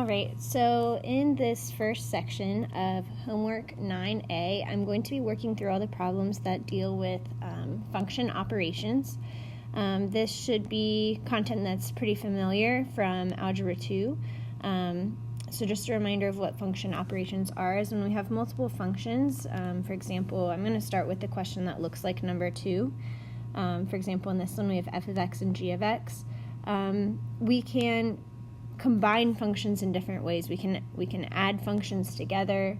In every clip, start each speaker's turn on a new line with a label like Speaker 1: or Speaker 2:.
Speaker 1: Alright, so in this first section of homework 9A, I'm going to be working through all the problems that deal with function operations. This should be content that's pretty familiar from Algebra 2. So just a reminder of what function operations are is when we have multiple functions. For example, I'm going to start with the question that looks like number 2. For example, in this one we have f of x and g of x. We can combine functions in different ways. We can add functions together,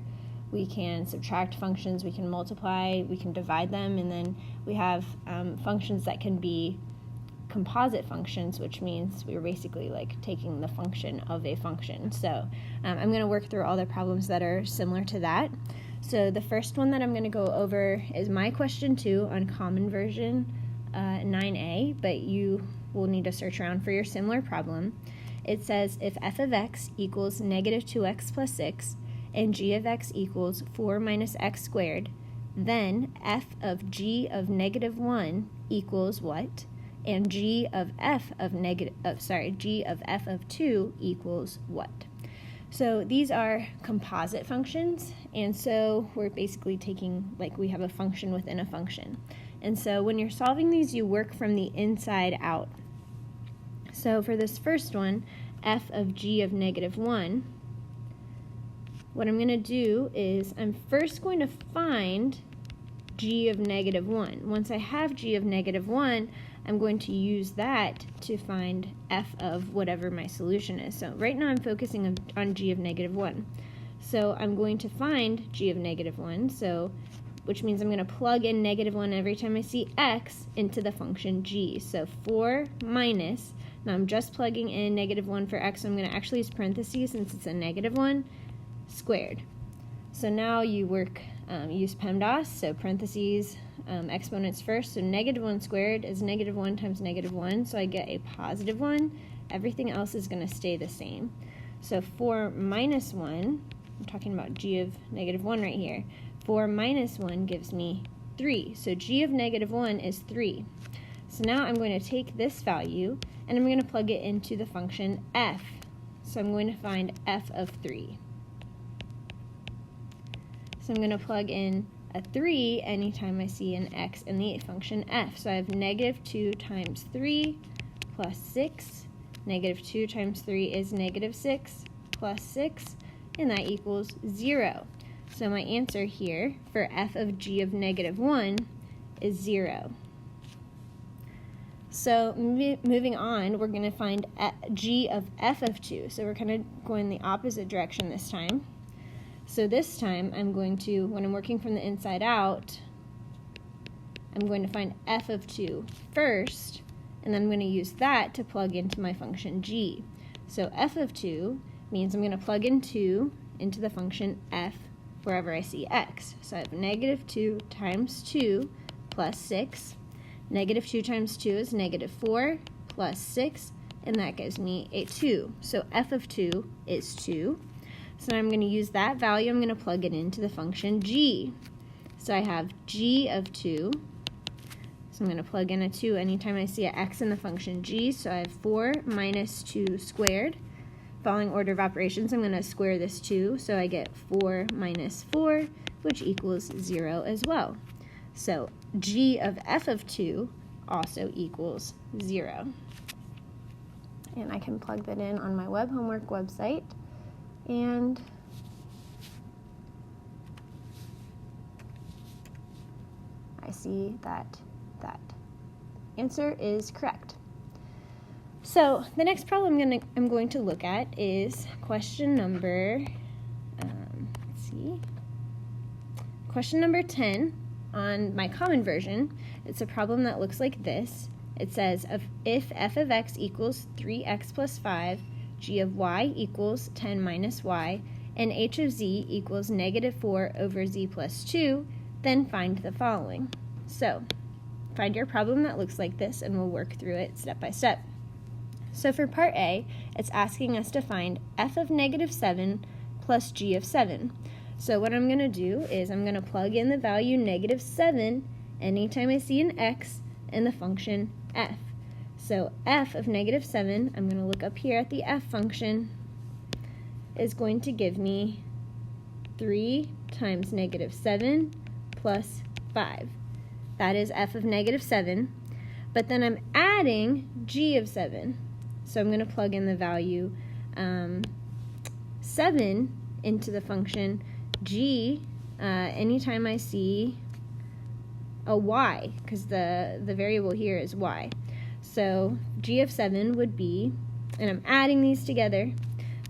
Speaker 1: we can subtract functions, we can multiply, we can divide them, and then we have functions that can be composite functions, which means we're basically like taking the function of a function. So I'm going to work through all the problems that are similar to that. So the first one that I'm going to go over is my question 2 on common version 9A, but you will need to search around for your similar problem. It says if f of x equals negative 2x plus 6 and g of x equals 4 minus x squared, then f of g of negative 1 equals what? And g of f of f of 2 equals what? So these are composite functions, and so we're basically taking, like, we have a function within a function. And so when you're solving these, you work from the inside out. So for this first one, f of g of negative 1, what I'm going to do is I'm first going to find g of negative 1. Once I have g of negative 1, I'm going to use that to find f of whatever my solution is. So right now I'm focusing on g of negative 1. So I'm going to find g of negative 1, which means I'm going to plug in negative 1 every time I see x into the function g. So 4 minus, now I'm just plugging in negative 1 for x, so I'm going to actually use parentheses since it's a negative 1, squared. So now you use PEMDAS, so parentheses, exponents first. So negative 1 squared is negative 1 times negative 1, so I get a positive 1. Everything else is going to stay the same. So 4 minus 1, I'm talking about g of negative 1 right here. 4 minus 1 gives me 3. So g of negative 1 is 3. So now I'm going to take this value and I'm going to plug it into the function f. So I'm going to find f of 3. So I'm going to plug in a 3 anytime I see an x in the function f. So I have negative 2 times 3 plus 6. Negative 2 times 3 is negative 6 plus 6, and that equals 0. So my answer here for f of g of negative 1 is 0. So moving on, we're going to find g of f of 2. So we're kind of going the opposite direction this time. So this time I'm going to, when I'm working from the inside out, I'm going to find f of 2 first, and then I'm going to use that to plug into my function g. So f of 2 means I'm going to plug in 2 into the function f wherever I see x. So I have negative 2 times 2 plus 6. Negative 2 times 2 is negative 4 plus 6, and that gives me a 2. So f of 2 is 2. So now I'm going to use that value, I'm going to plug it into the function g. So I have g of 2. So I'm going to plug in a 2 anytime I see an x in the function g. So I have 4 minus 2 squared. Following order of operations, I'm going to square this 2. So I get 4 minus 4, which equals 0 as well. So g of f of 2 also equals 0. And I can plug that in on my web homework website. And I see that that answer is correct. So the next problem I'm going to look at is question number, question number 10 on my common version. It's a problem that looks like this. It says if f of x equals 3x plus 5, g of y equals 10 minus y, and h of z equals negative 4 over z plus 2, then find the following. So, find your problem that looks like this, and we'll work through it step by step. So for part A, it's asking us to find f of negative 7 plus g of 7. So what I'm going to do is I'm going to plug in the value negative 7 anytime I see an x in the function f. So f of negative 7, I'm going to look up here at the f function, is going to give me 3 times negative 7 plus 5. That is f of negative 7. But then I'm adding g of 7. So I'm going to plug in the value 7 into the function g anytime I see a y, because the variable here is y. So g of 7 would be, and I'm adding these together,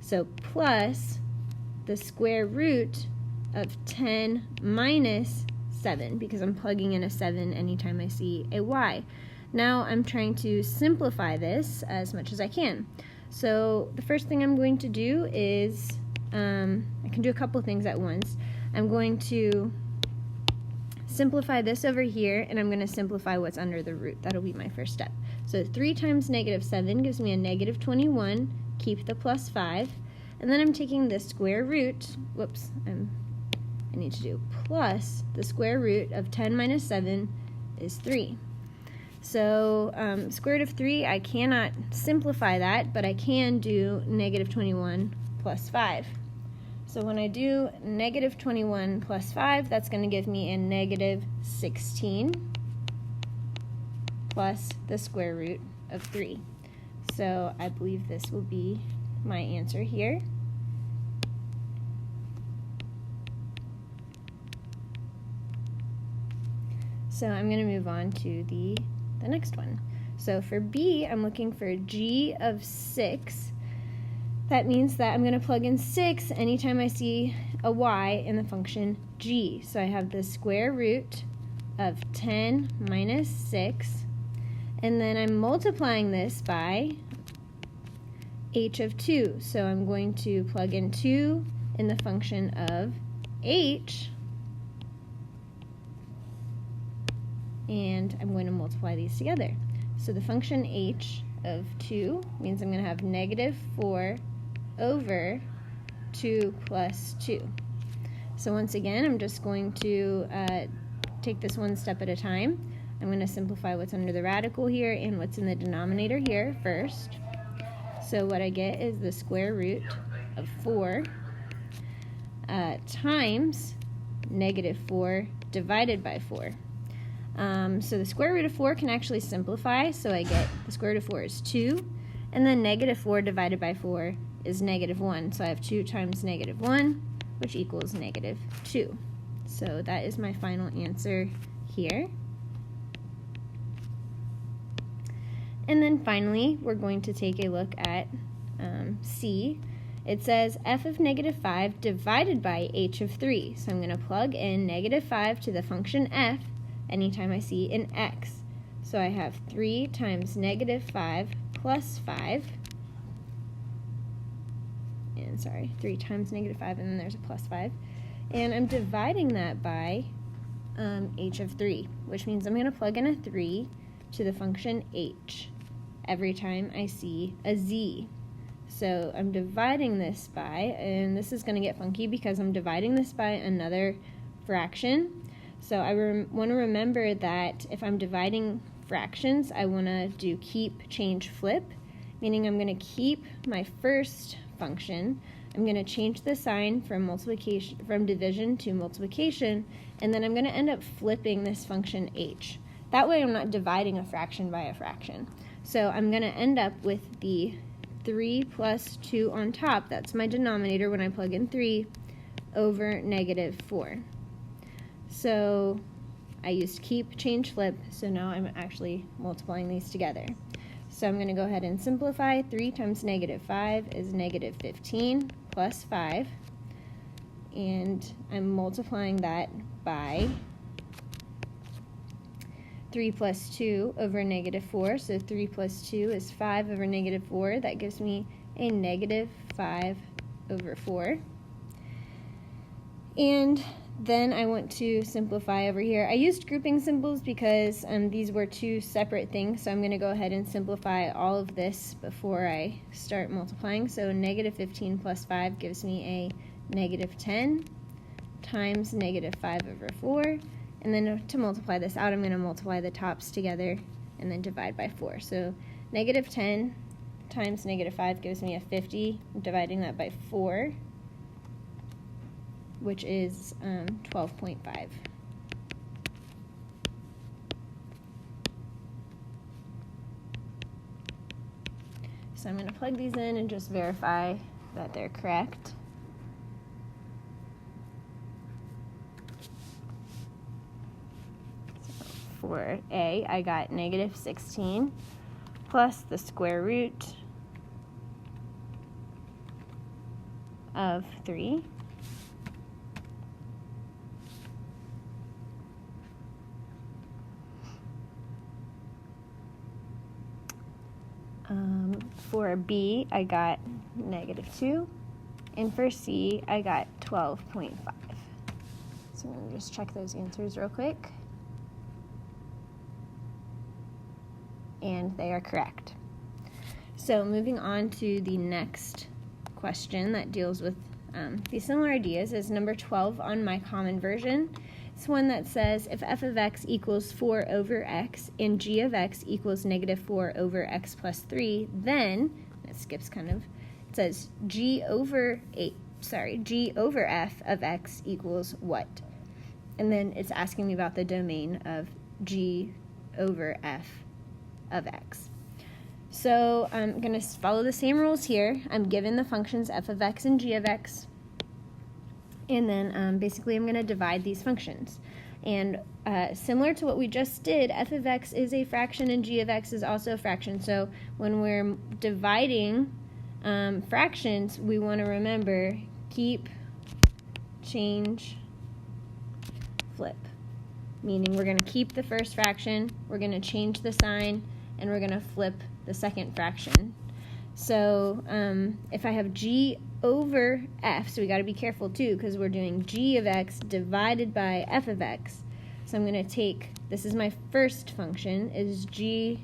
Speaker 1: so plus the square root of 10 minus 7, because I'm plugging in a 7 anytime I see a y. Now I'm trying to simplify this as much as I can. So the first thing I'm going to do is, I can do a couple things at once. I'm going to simplify this over here, and I'm going to simplify what's under the root. That'll be my first step. So 3 times negative 7 gives me a negative 21, keep the plus 5, and then I'm taking the square root, whoops, I need to do plus the square root of 10 minus 7 is 3. So square root of 3, I cannot simplify that, but I can do negative 21 plus 5. So when I do negative 21 plus 5, that's going to give me a negative 16 plus the square root of 3. So I believe this will be my answer here. So I'm going to move on to the next one. So for B, I'm looking for g of 6. That means that I'm going to plug in 6 anytime I see a y in the function g. So I have the square root of 10 minus 6, and then I'm multiplying this by h of 2. So I'm going to plug in 2 in the function of h, and I'm going to multiply these together. So the function h of 2 means I'm going to have negative 4 over 2 plus 2. So once again, I'm just going to take this one step at a time. I'm going to simplify what's under the radical here and what's in the denominator here first. So what I get is the square root of 4 times negative 4 divided by 4. So the square root of 4 can actually simplify, so I get the square root of 4 is 2, and then negative 4 divided by 4 is negative 1, so I have 2 times negative 1, which equals negative 2. So that is my final answer here. And then finally, we're going to take a look at C. It says f of negative 5 divided by h of 3. So I'm going to plug in negative 5 to the function f anytime I see an x. So I have 3 times negative 5 plus 5. And sorry, 3 times negative 5, and then there's a plus 5. And I'm dividing that by h of 3, which means I'm going to plug in a 3 to the function h every time I see a z. So I'm dividing this by, and this is going to get funky because I'm dividing this by another fraction. So I want to remember that if I'm dividing fractions, I want to do keep, change, flip, meaning I'm going to keep my first function. I'm going to change the sign from division to multiplication, and then I'm going to end up flipping this function h. That way I'm not dividing a fraction by a fraction. So I'm going to end up with the 3 plus 2 on top. That's my denominator when I plug in 3 over negative 4. So I used keep, change, flip, so now I'm actually multiplying these together. So I'm going to go ahead and simplify. 3 times negative 5 is negative 15 plus 5, and I'm multiplying that by 3 plus 2 over negative 4, so 3 plus 2 is 5 over negative 4. That gives me a negative 5 over 4. And then I want to simplify over here. I used grouping symbols because these were two separate things, so I'm going to go ahead and simplify all of this before I start multiplying. So negative 15 plus 5 gives me a negative 10 times negative 5 over 4. And then to multiply this out, I'm going to multiply the tops together and then divide by 4. So negative 10 times negative 5 gives me a 50. I'm dividing that by 4, which is 12.5. So I'm going to plug these in and just verify that they're correct. So for A, I got negative 16 plus the square root of 3. For B, I got negative 2, and for C, I got 12.5. So I'm going to just check those answers real quick. And they are correct. So moving on to the next question that deals with these similar ideas is number 12 on my common version. It's one that says if f of x equals 4 over x and g of x equals negative 4 over x plus 3, then, it skips kind of, it says g over f of x equals what? And then it's asking me about the domain of g over f of x. So I'm going to follow the same rules here. I'm given the functions f of x and g of x. And then basically I'm going to divide these functions. And similar to what we just did, f of x is a fraction and g of x is also a fraction. So when we're dividing fractions, we want to remember keep, change, flip. Meaning we're going to keep the first fraction, we're going to change the sign, and we're going to flip the second fraction. So if I have g over f, so we got to be careful too because we're doing g of x divided by f of x. So I'm going to take, this is my first function, is g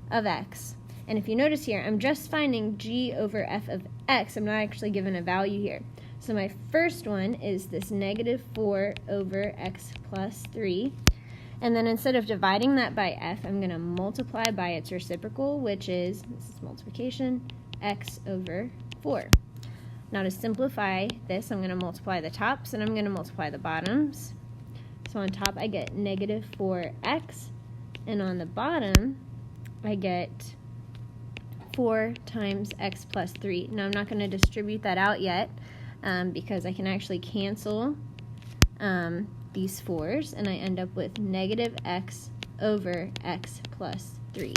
Speaker 1: of x. And if you notice here, I'm just finding g over f of x. I'm not actually given a value here. So my first one is this negative 4 over x plus 3. And then instead of dividing that by f, I'm going to multiply by its reciprocal, which is, this is multiplication, x over 4. Now to simplify this, I'm going to multiply the tops and I'm going to multiply the bottoms. So on top I get negative 4x, and on the bottom I get 4 times x plus 3. Now I'm not going to distribute that out yet because I can actually cancel these 4's, and I end up with negative x over x plus 3.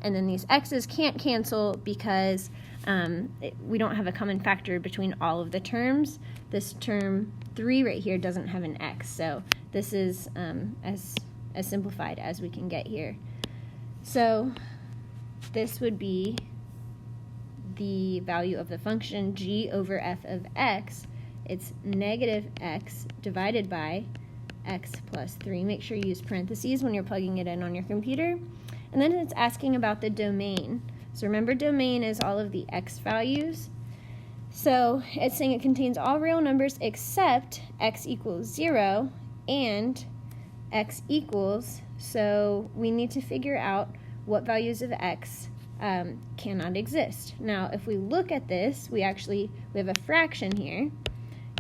Speaker 1: And then these x's can't cancel because we don't have a common factor between all of the terms. This term 3 right here doesn't have an x, so this is as simplified as we can get here. So this would be the value of the function g over f of x. It's negative x divided by x plus 3. Make sure you use parentheses when you're plugging it in on your computer. And then it's asking about the domain. So remember, domain is all of the x values. So it's saying it contains all real numbers except x equals 0 and x equals. So we need to figure out what values of x cannot exist. Now, if we look at this, we have a fraction here.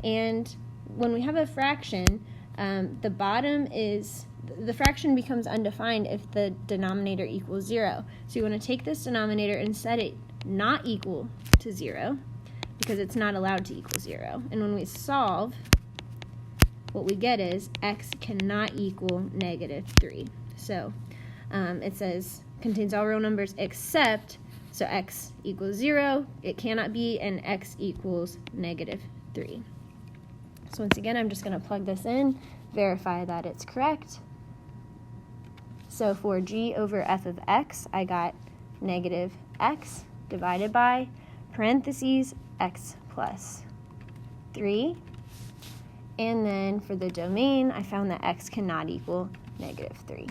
Speaker 1: And when we have a fraction, the fraction becomes undefined if the denominator equals 0. So you want to take this denominator and set it not equal to 0 because it's not allowed to equal 0. And when we solve, what we get is x cannot equal negative 3. So it says contains all real numbers except, so x equals 0, it cannot be, and x equals negative 3. So once again, I'm just going to plug this in, verify that it's correct. So for g over f of x, I got negative x divided by parentheses x plus 3. And then for the domain, I found that x cannot equal negative 3.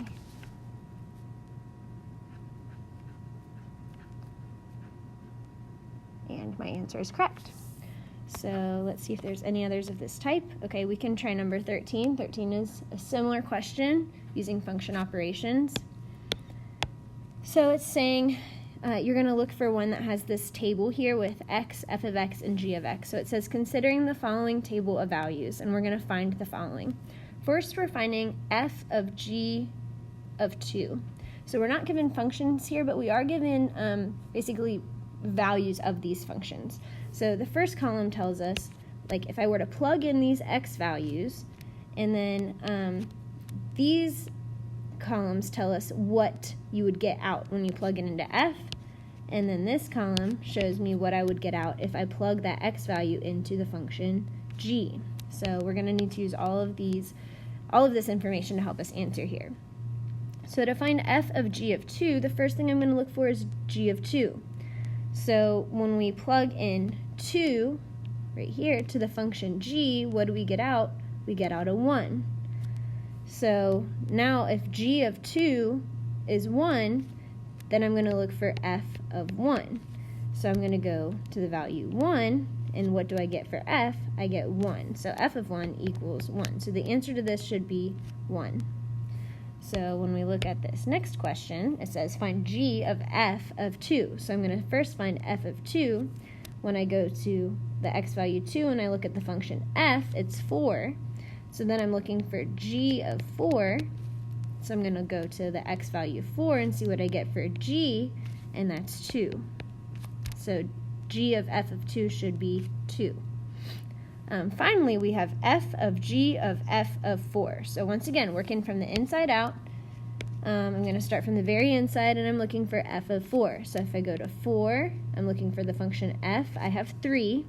Speaker 1: And my answer is correct. So let's see if there's any others of this type. Okay, we can try number 13. 13 is a similar question using function operations. So it's saying you're going to look for one that has this table here with x, f of x, and g of x. So it says considering the following table of values, and we're going to find the following. First, we're finding f of g of 2. So we're not given functions here, but we are given basically values of these functions. So the first column tells us, like, if I were to plug in these x values, and then these columns tell us what you would get out when you plug it into f, and then this column shows me what I would get out if I plug that x value into the function g. So we're going to need to use all of this information to help us answer here. So to find f of g of 2, the first thing I'm going to look for is g of 2. So when we plug in 2 right here to the function g, what do we get out? We get out a 1. So now if g of 2 is 1, then I'm going to look for f of 1. So I'm going to go to the value 1, and what do I get for f? I get 1. So f of 1 equals 1. So the answer to this should be 1. So when we look at this next question, it says find g of f of 2. So I'm going to first find f of 2. When I go to the x value 2 and I look at the function f, it's 4. So then I'm looking for g of 4. So I'm going to go to the x value 4 and see what I get for g, and that's 2. So g of f of 2 should be 2. Finally, we have f of g of f of 4. So once again, working from the inside out, I'm going to start from the very inside, and I'm looking for f of 4. So if I go to 4, I'm looking for the function f. I have 3.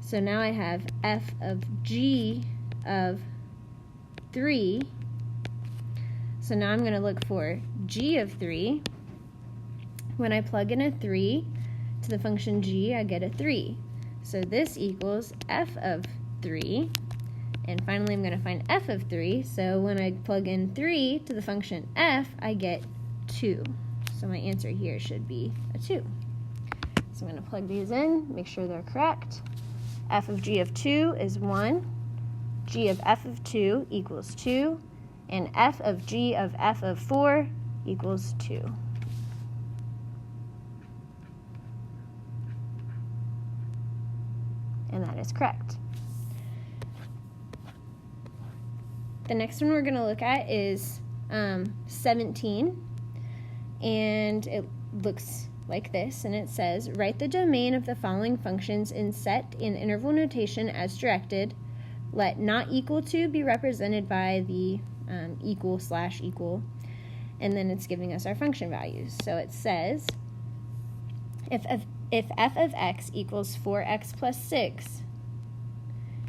Speaker 1: So now I have f of g of 3. So now I'm going to look for g of 3. When I plug in a 3 to the function g, I get a 3. So this equals f of 3. And finally, I'm going to find f of 3. So when I plug in 3 to the function f, I get 2. So my answer here should be a 2. So I'm going to plug these in, make sure they're correct. F of g of 2 is 1. G of f of 2 equals 2. And f of g of f of 4 equals 2. And that is correct. The next one we're going to look at is 17, and it looks like this, and it says, write the domain of the following functions in set and interval notation as directed. Let not equal to be represented by the equal/equal, and then it's giving us our function values. So it says, if f of x equals 4x plus 6,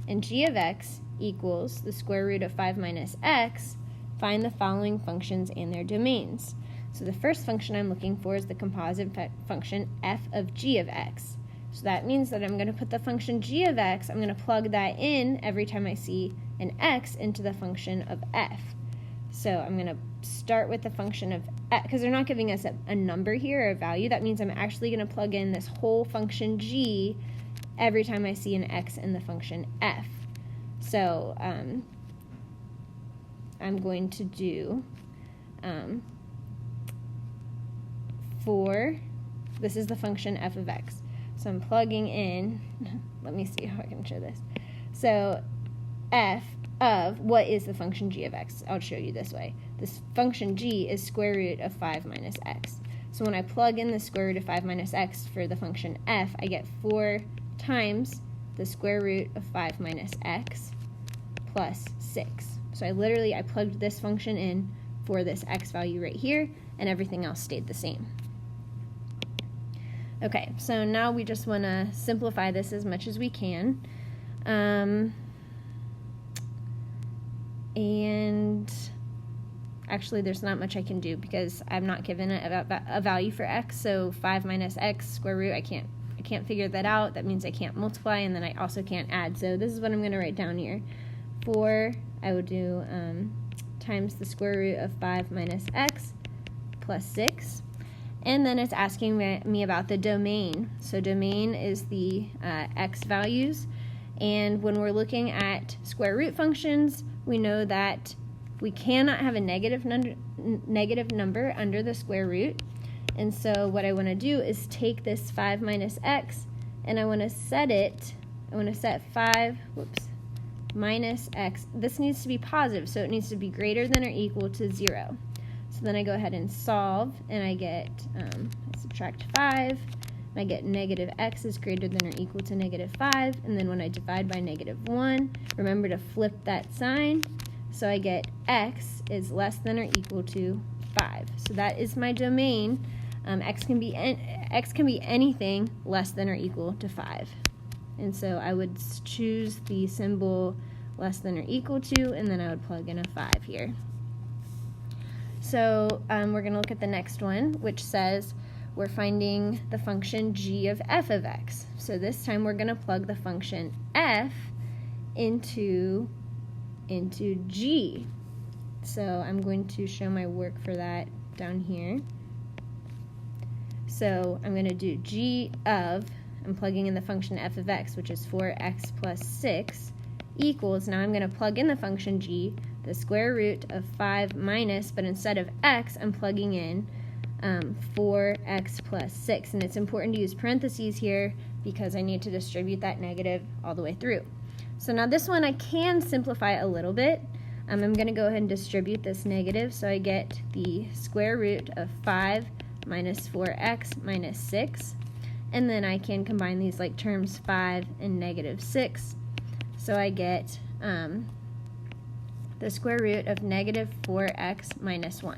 Speaker 1: and g of x equals the square root of 5 minus x, find the following functions and their domains. So the first function I'm looking for is the composite function f of g of x. So that means that I'm going to put the function g of x, I'm going to plug that in every time I see an x into the function of f. So I'm going to start with the function of f, because they're not giving us a number here or a value. That means I'm actually going to plug in this whole function g every time I see an x in the function f. So I'm going to do this is the function f of x. So I'm plugging in, let me see how I can show this. So f of, what is the function g of x? I'll show you this way. This function g is square root of 5 minus x. So when I plug in the square root of 5 minus x for the function f, I get 4 times the square root of 5 minus x plus 6. So I plugged this function in for this x value right here, and everything else stayed the same. Okay, so now we just want to simplify this as much as we can. And actually there's not much I can do because I'm not given a value for x, so 5 minus x square root, I can't figure that out. That means I can't multiply, and then I also can't add. So this is what I'm going to write down here. 4, I would do times the square root of 5 minus x plus 6. And then it's asking me about the domain. So domain is the x values. And when we're looking at square root functions, we know that we cannot have a negative number under the square root. And so what I want to do is take this 5 minus x, and I want to set 5 minus x. This needs to be positive, so it needs to be greater than or equal to 0. So then I go ahead and solve, and I get, I subtract 5, and I get negative x is greater than or equal to negative 5, and then when I divide by negative 1, remember to flip that sign, so I get x is less than or equal to 5. So that is my domain. X can be anything less than or equal to 5. And so I would choose the symbol less than or equal to, and then I would plug in a 5 here. So we're going to look at the next one, which says we're finding the function g of f of x. So this time we're going to plug the function f into g. So I'm going to show my work for that down here. So I'm going to do g of, I'm plugging in the function f of x, which is 4x plus 6, equals, now I'm going to plug in the function g, the square root of 5 minus, but instead of x, I'm plugging in 4x plus 6. And it's important to use parentheses here because I need to distribute that negative all the way through. So now this one I can simplify a little bit. I'm going to go ahead and distribute this negative, so I get the square root of 5 minus 4x minus 6. And then I can combine these like terms 5 and negative 6. So I get the square root of negative 4x minus 1.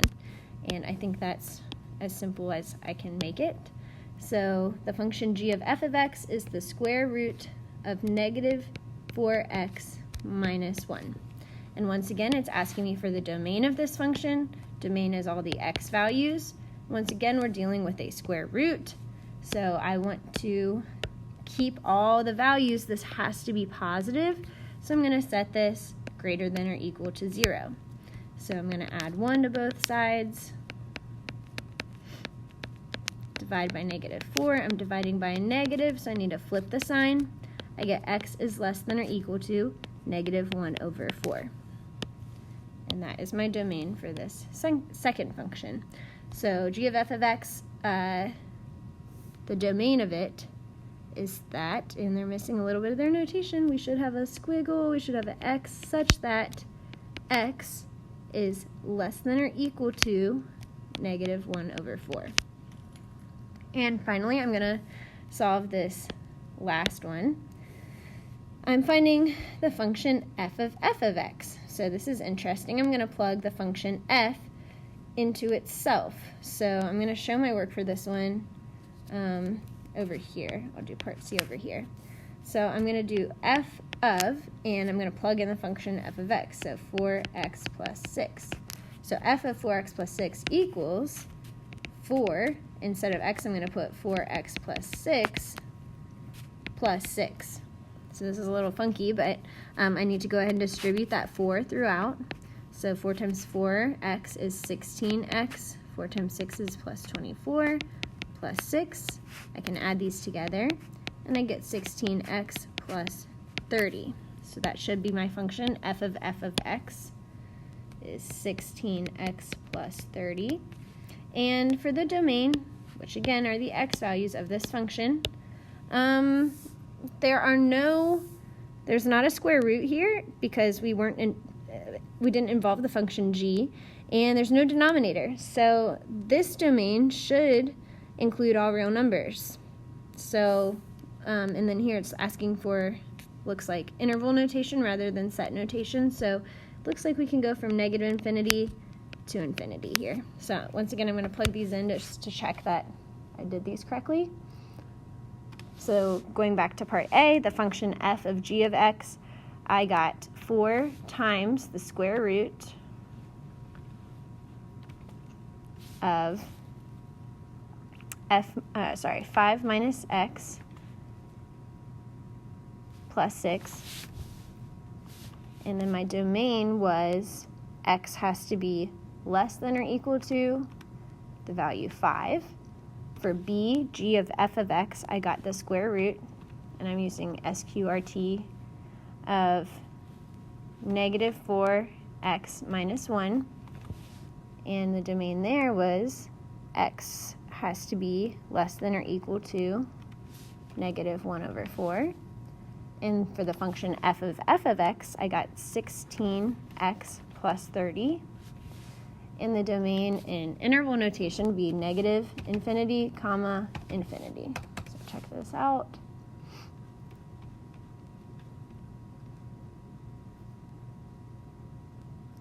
Speaker 1: And I think that's as simple as I can make it. So the function g of f of x is the square root of negative 4x minus 1. And once again, it's asking me for the domain of this function. Domain is all the x values. Once again, we're dealing with a square root. So I want to keep all the values. This has to be positive. So I'm going to set this greater than or equal to 0. So I'm going to add 1 to both sides. Divide by negative 4. I'm dividing by a negative, so I need to flip the sign. I get x is less than or equal to negative 1 over 4. And that is my domain for this second function. So g of f of x, the domain of it is that, and they're missing a little bit of their notation. We should have a squiggle, we should have an x such that x is less than or equal to negative 1 over 4. And finally, I'm going to solve this last one. I'm finding the function f of x. So this is interesting. I'm going to plug the function f into itself. So I'm going to show my work for this one over here. I'll do part C over here. So I'm going to do f of, and I'm going to plug in the function f of x. So 4x plus 6. So f of 4x plus 6 equals 4. Instead of x, I'm going to put 4x plus 6 plus 6. So this is a little funky, but I need to go ahead and distribute that 4 throughout. So 4 times 4x is 16x. 4 times 6 is plus 24 plus 6. I can add these together, and I get 16x plus 30. So that should be my function. F of x is 16x plus 30. And for the domain, which again are the x values of this function, there's not a square root here because we didn't involve the function g, and there's no denominator. So this domain should include all real numbers. So, and then here it's asking for, looks like interval notation rather than set notation. So it looks like we can go from negative infinity to infinity here. So once again, I'm going to plug these in just to check that I did these correctly. So going back to part A, the function f of g of x, I got 4 times the square root of 5 minus x plus 6. And then my domain was x has to be less than or equal to the value 5. For B, g of f of x, I got the square root, and I'm using SQRT, of negative 4x minus 1. And the domain there was x has to be less than or equal to negative 1 over 4. And for the function f of x, I got 16x plus 30. And the domain in interval notation would be negative infinity, comma, infinity. So check this out.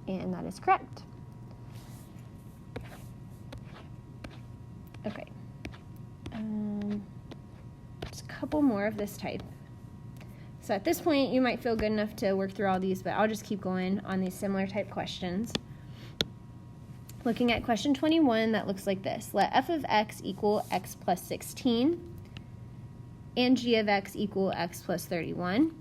Speaker 1: And that is correct. Okay. Just a couple more of this type. So at this point, you might feel good enough to work through all these, but I'll just keep going on these similar type questions. Looking at question 21, that looks like this. Let f of x equal x plus 16, and g of x equal x plus 31,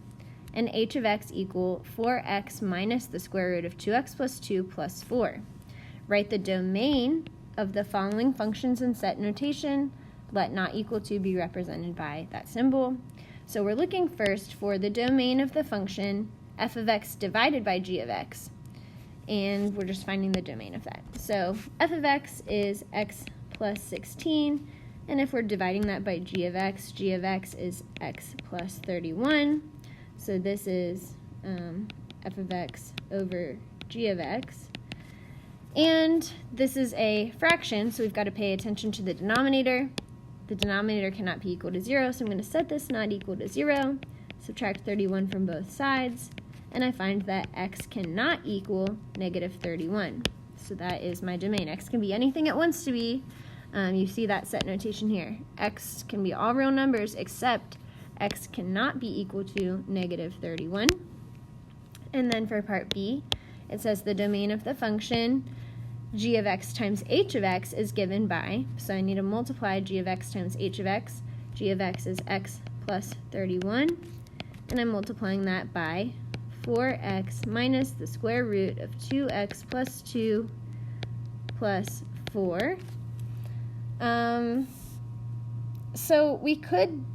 Speaker 1: and h of x equal 4x minus the square root of 2x plus 2 plus 4. Write the domain of the following functions in set notation. Let not equal to be represented by that symbol. So we're looking first for the domain of the function f of x divided by g of x. And we're just finding the domain of that. So f of x is x plus 16. And if we're dividing that by g of x is x plus 31. So this is f of x over g of x. And this is a fraction, so we've got to pay attention to the denominator. The denominator cannot be equal to 0, so I'm going to set this not equal to 0, subtract 31 from both sides, and I find that x cannot equal negative 31. So that is my domain. X can be anything it wants to be. You see that set notation here. X can be all real numbers except x cannot be equal to negative 31. And then for part B, it says the domain of the function g of x times h of x is given by, so I need to multiply g of x times h of x. G of x is x plus 31, and I'm multiplying that by 4x minus the square root of 2x plus 2 plus 4. So we could,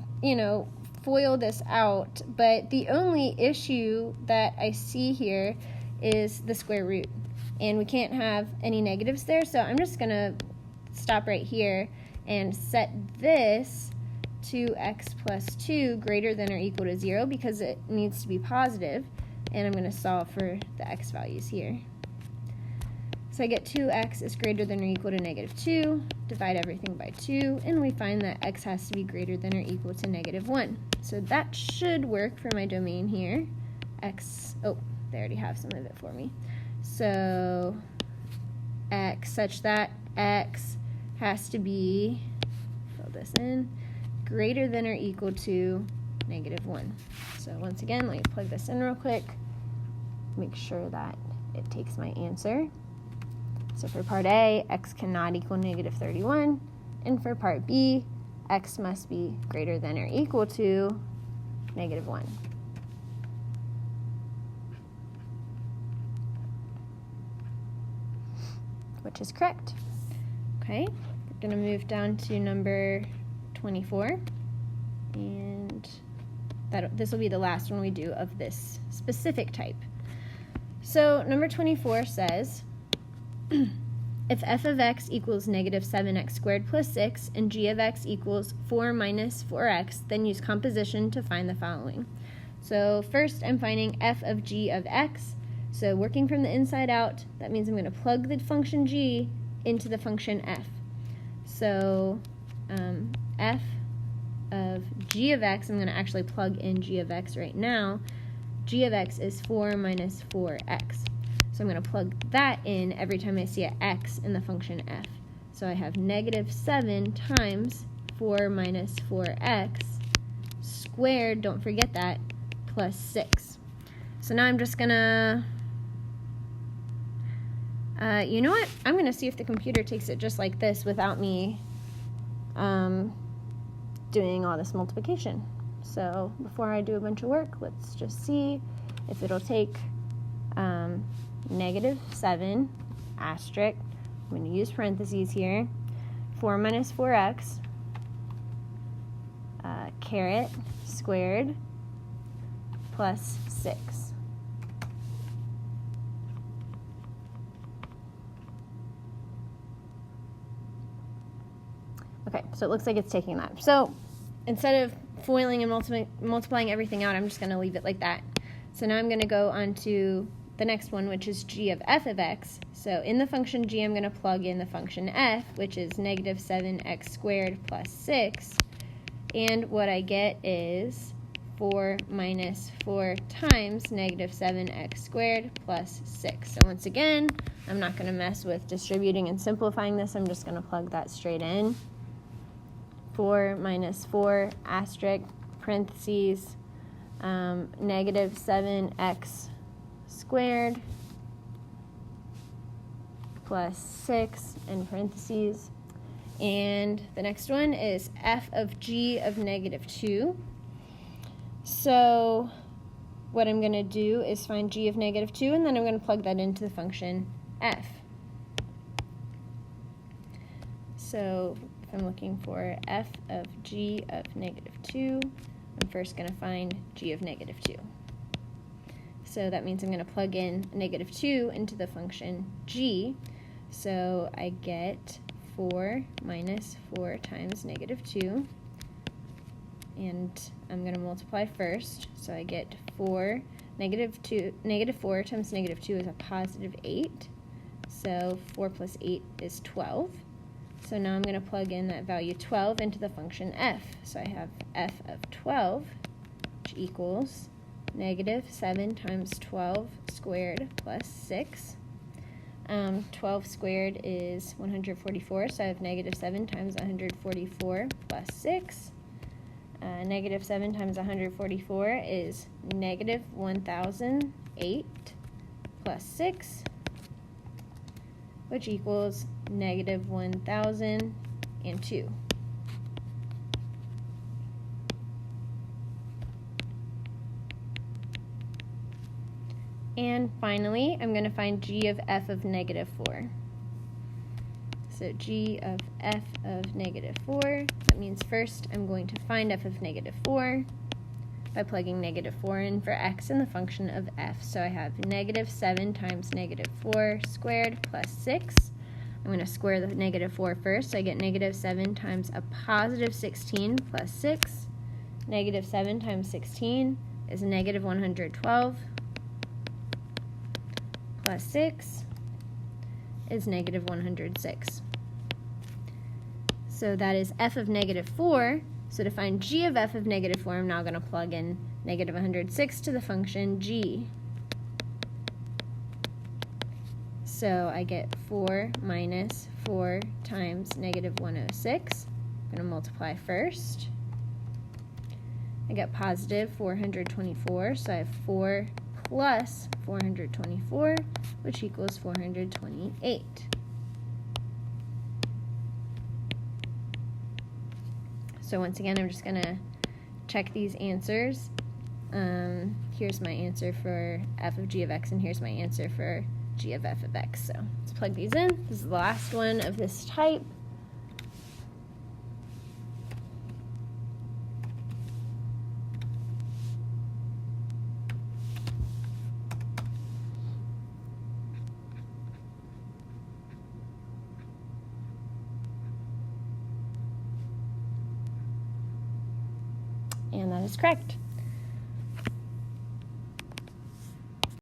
Speaker 1: FOIL this out, but the only issue that I see here is the square root. And we can't have any negatives there, so I'm just going to stop right here and set this to x plus 2 greater than or equal to 0 because it needs to be positive, and I'm going to solve for the x values here. So I get 2x is greater than or equal to negative 2, divide everything by 2, and we find that x has to be greater than or equal to negative 1. So that should work for my domain here. They already have some of it for me. So x such that x has to be, fill this in, greater than or equal to negative 1. So once again, let me plug this in real quick, make sure that it takes my answer. So for part A, x cannot equal negative 31, and for part B, x must be greater than or equal to negative 1. Which is correct. Okay, we're going to move down to number 24, and this will be the last one we do of this specific type. So number 24 says, if f of x equals negative 7x squared plus 6 and g of x equals 4 minus 4x, then use composition to find the following. So first I'm finding f of g of x. So working from the inside out, that means I'm going to plug the function g into the function f. So f of g of x, I'm going to actually plug in g of x right now. G of x is 4 minus 4x. So I'm going to plug that in every time I see an x in the function f. So I have negative 7 times 4 minus 4x squared, don't forget that, plus 6. So now I'm just going to, you know what? I'm going to see if the computer takes it just like this without me doing all this multiplication. So before I do a bunch of work, let's just see if it'll take negative 7 asterisk, I'm going to use parentheses here, 4 minus 4x, caret squared plus 6. So it looks like it's taking that. So instead of foiling and multiplying everything out, I'm just going to leave it like that. So now I'm going to go on to the next one, which is g of f of x. So in the function g, I'm going to plug in the function f, which is negative 7x squared plus 6. And what I get is 4 minus 4 times negative 7x squared plus 6. So once again, I'm not going to mess with distributing and simplifying this. I'm just going to plug that straight in. 4 minus 4 asterisk parentheses negative 7x squared plus 6 in parentheses. And the next one is f of g of negative 2. So what I'm going to do is find g of negative 2, and then I'm going to plug that into the function f. So if I'm looking for f of g of negative 2, I'm first going to find g of negative 2. So that means I'm going to plug in negative 2 into the function g. So I get 4 minus 4 times negative 2. And I'm going to multiply first. So I get 4. Negative 4 times negative 2 is a positive 8. So 4 plus 8 is 12. So now I'm going to plug in that value 12 into the function f. So I have f of 12, which equals negative 7 times 12 squared plus 6. 12 squared is 144, so I have negative 7 times 144 plus 6. Negative 7 times 144 is negative 1008 plus 6, which equals negative 1002. And finally, I'm going to find g of f of negative 4. So g of f of negative 4, that means first I'm going to find f of negative 4 by plugging negative 4 in for x in the function of f. So I have negative 7 times negative 4 squared plus 6. I'm going to square the negative 4 first, so I get negative 7 times a positive 16 plus 6. Negative 7 times 16 is negative 112. Plus 6 is negative 106. So that is f of negative 4. So to find g of f of negative 4, I'm now going to plug in negative 106 to the function g. So I get 4 minus 4 times negative 106. I'm going to multiply first. I get positive 424, so I have 4 plus 424, which equals 428. So once again, I'm just going to check these answers. Here's my answer for f of g of x, and here's my answer for g of f of x. So let's plug these in. This is the last one of this type. And that is correct.